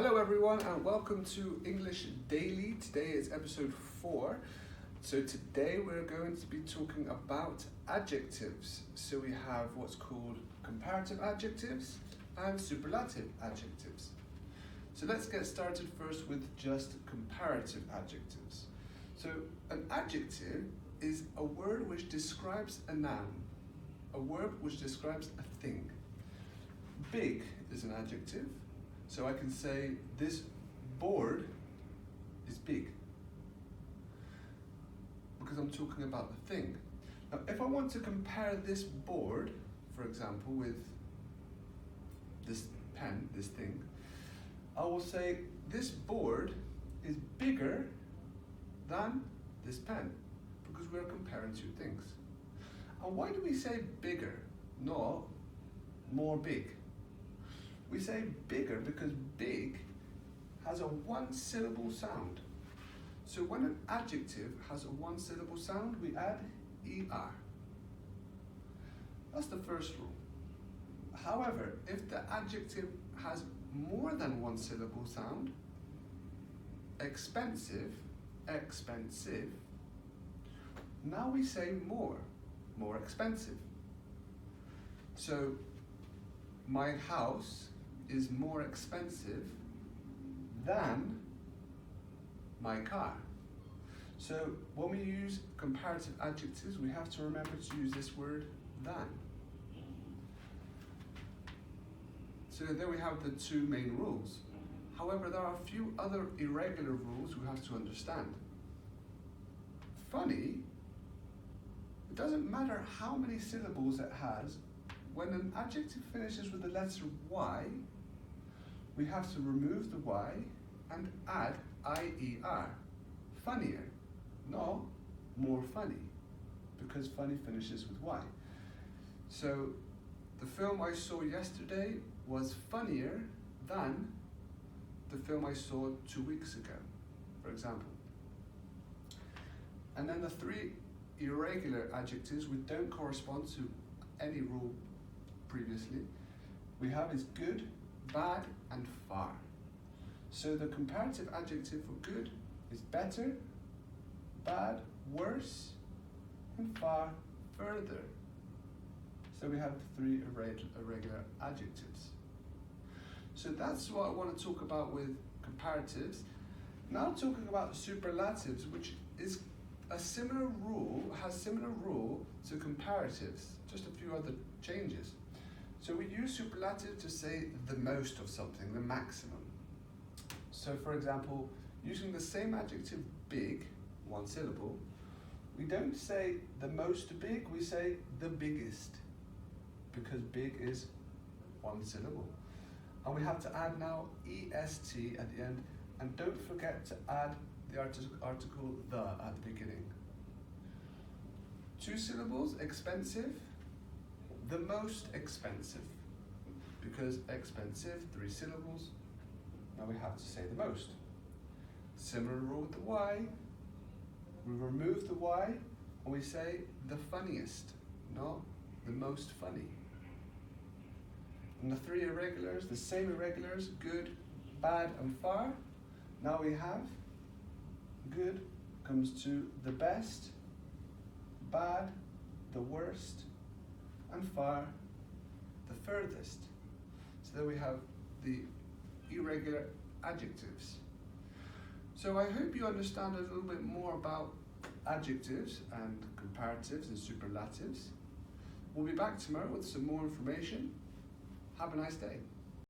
Hello everyone and welcome to English Daily. Today is episode 4. So today we're going to be talking about adjectives. So we have what's called comparative adjectives and superlative adjectives. So let's get started first with just comparative adjectives. So an adjective is a word which describes a noun, a word which describes a thing. Big is an adjective. So I can say this board is big because I'm talking about the thing. Now, if I want to compare this board, for example, with this pen, this thing, I will say this board is bigger than this pen because we're comparing two things. And why do we say bigger, not more big? We say bigger because big has a one-syllable sound. So when an adjective has a one-syllable sound, we add er. That's the first rule. However, if the adjective has more than one syllable sound, expensive, now we say more expensive. So my house is more expensive than my car. So when we use comparative adjectives, we have to remember to use this word than. So there we have the two main rules. However, there are a few other irregular rules we have to understand. Funny, it doesn't matter how many syllables it has, when an adjective finishes with the letter Y, we have to remove the Y and add IER. Funnier, not more funny, because funny finishes with Y. So the film I saw yesterday was funnier than the film I saw 2 weeks ago, for example. And then the three irregular adjectives which don't correspond to any rule previously, we have is good, bad, and far. So the comparative adjective for good is better, bad, worse, and far, further. So we have three irregular adjectives. So that's what I want to talk about with comparatives. Now talking about superlatives, which is has similar rule to comparatives, just a few other changes. So we use superlative to say the most of something, the maximum. So for example, using the same adjective big, one syllable, we don't say the most big, we say the biggest, because big is one syllable. And we have to add now est at the end, and don't forget to add the article the at the beginning. Two syllables, expensive, the most expensive, because expensive, 3 syllables, now we have to say the most. Similar rule with the Y, we remove the Y and we say the funniest, not the most funny. And the three irregulars, the same irregulars, good, bad, and far, now we have good comes to the best, bad, the worst, and far, the furthest. So there we have the irregular adjectives. So I hope you understand a little bit more about adjectives and comparatives and superlatives. We'll be back tomorrow with some more information. Have a nice day.